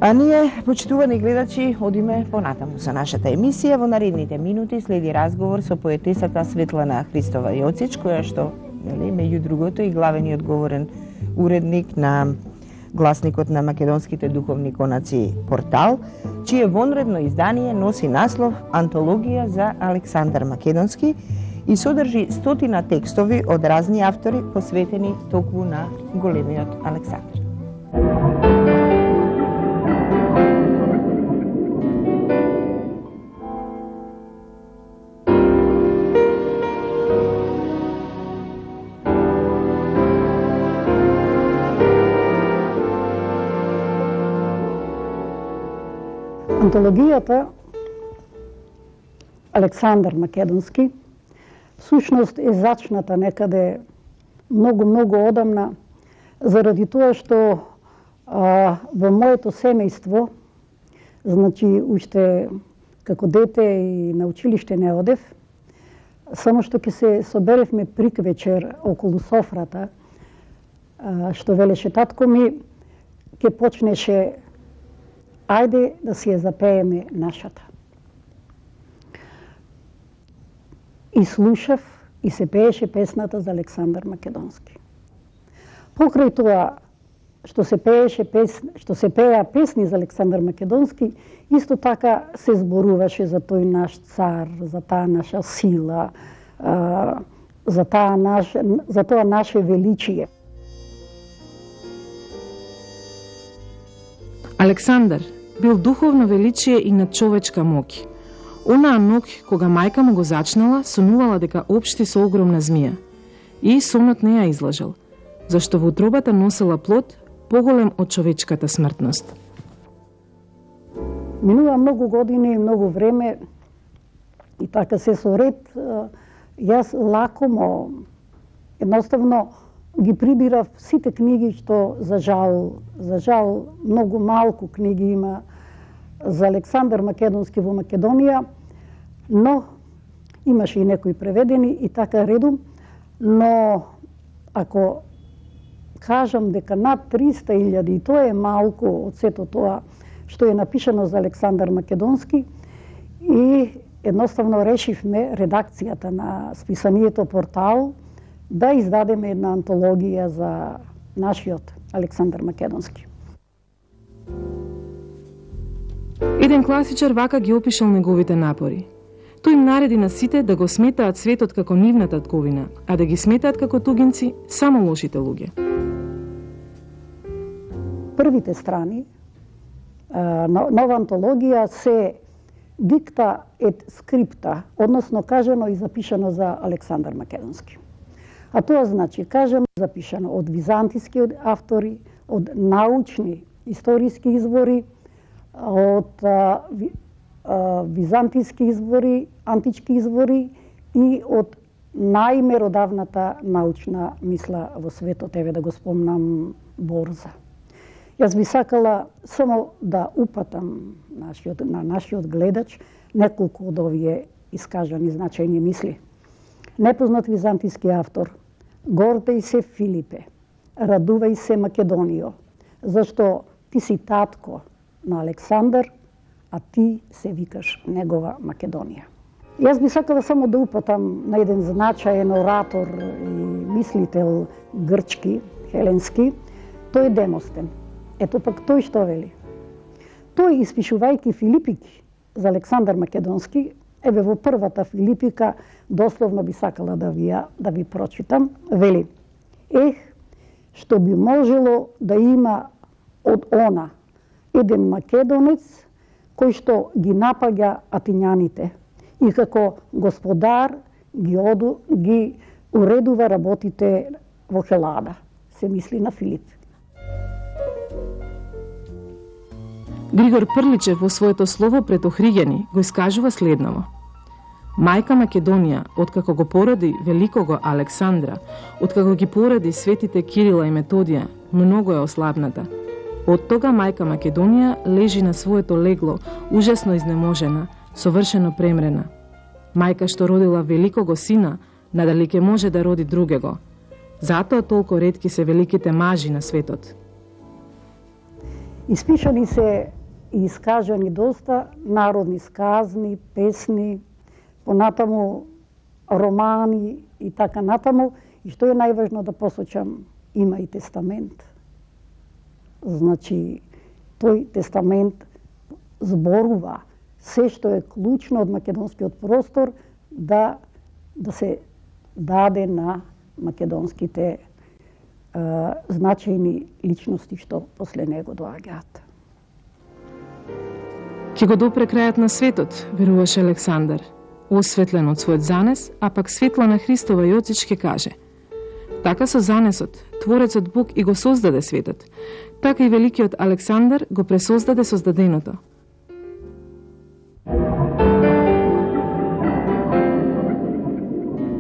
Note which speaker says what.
Speaker 1: А ние, почитувани гледачи, одиме понатаму со нашата емисија. Во наредните минути следи разговор со поетесата Светлана Христова Јоцич, која што, меѓу другото, и главен и одговорен уредник на гласникот на македонските духовни конаци Портал, чие вонредно издание носи наслов Антологија за Александар Македонски и содржи 100 текстови од разни автори посветени токму на големиот Александар.
Speaker 2: Антологијата Александар Македонски всушност е зачната некаде многу одамна, заради тоа што во моето семејство, значи уште како дете и на училиште не одев, само што ќе се соберевме прик вечер околу софрата, што велеше татко ми, ќе почнеше ајде да си ја запееме нашата. И слушав и се пееше песната за Александар Македонски. Покрај тоа што се пееа песни за Александар Македонски, исто така се зборуваше за тој наш цар, за таа наша сила, за тоа наше величие.
Speaker 3: Александар бил духовно величие и надчовечка моќ. Онаа ноќ, кога мајка му го зачнала, сонувала дека општи со огромна змија. И сонот не ја излажал, зашто во утробата носела плод поголем од човечката смртност.
Speaker 2: Минува многу години, многу време и така се со ред, јас лакомо, едноставно ги прибирав сите книги што за жал многу малку книги има за Александар Македонски во Македонија, но имаше и некои преведени и така редом, но ако кажам дека над 300.000, и тоа е малку од сето тоа што е напишано за Александар Македонски, и едноставно решивме редакцијата на списанието Портал да издадеме една антологија за нашиот Александар Македонски.
Speaker 3: Еден класичар вака ги опишал неговите напори. Тој им нареди на сите да го сметаат светот како нивната тковина, а да ги сметаат како тугинци само лошите луѓе.
Speaker 2: Првите страни нова антологија се дикта ет скрипта, односно кажано и запишано за Александар Македонски. А тоа значи кажано запишано од византиски автори, од научни историски извори, од византиски извори, антички извори и од најмеродавната научна мисла во светот, еве да го спомнам Борза. Јас би сакала само да упатам на нашиот гледач неколку од овие искажани значајни мисли. Непознат византиски автор: гордеј се Филипе, радувај се Македонијо, зашто ти си татко на Александар, а ти се викаш негова Македонија. Јас би сакала само да упатам на еден значаен оратор и мислител грчки, хеленски, тој е Демостен. Ето пак тој што вели. Тој, испишувајќи Филипики за Александар Македонски, еве во првата Филипика, дословно би сакала да ви прочитам, вели: што би можело да има од она еден македонец кој што ги напаѓа атињаните и како господар ги уредува работите во Хелада. Се мисли на Филип.
Speaker 3: Григор Прличев во своето слово пред Охриѓани го искажува следново: Мајка Македонија, откако го породи великого Александра, откако ги породи светите Кирила и Методија, многу е ослабната. Од тога мајка Македонија лежи на своето легло, ужасно изнеможена, совршено премрена. Мајка што родила великого сина, надали ке може да роди другего. Затоа толку ретки се великите мажи на светот.
Speaker 2: Испишани се и искажани доста народни сказни, песни, понатаму романи и така натаму. И што е најважно да посочам, има и тестамент. Значи, тој тестамент зборува се што е клучно од македонскиот простор да се даде на македонските значајни личности што после него доаѓаат.
Speaker 3: Ке го допре крајот на светот, веруваше Александар, осветлен од својот занес, а пак Светлана Христова Јоцич ке каже: така со занесот, Творецот Бог и го создаде светот, така и великиот Александар го пресоздаде создаденото.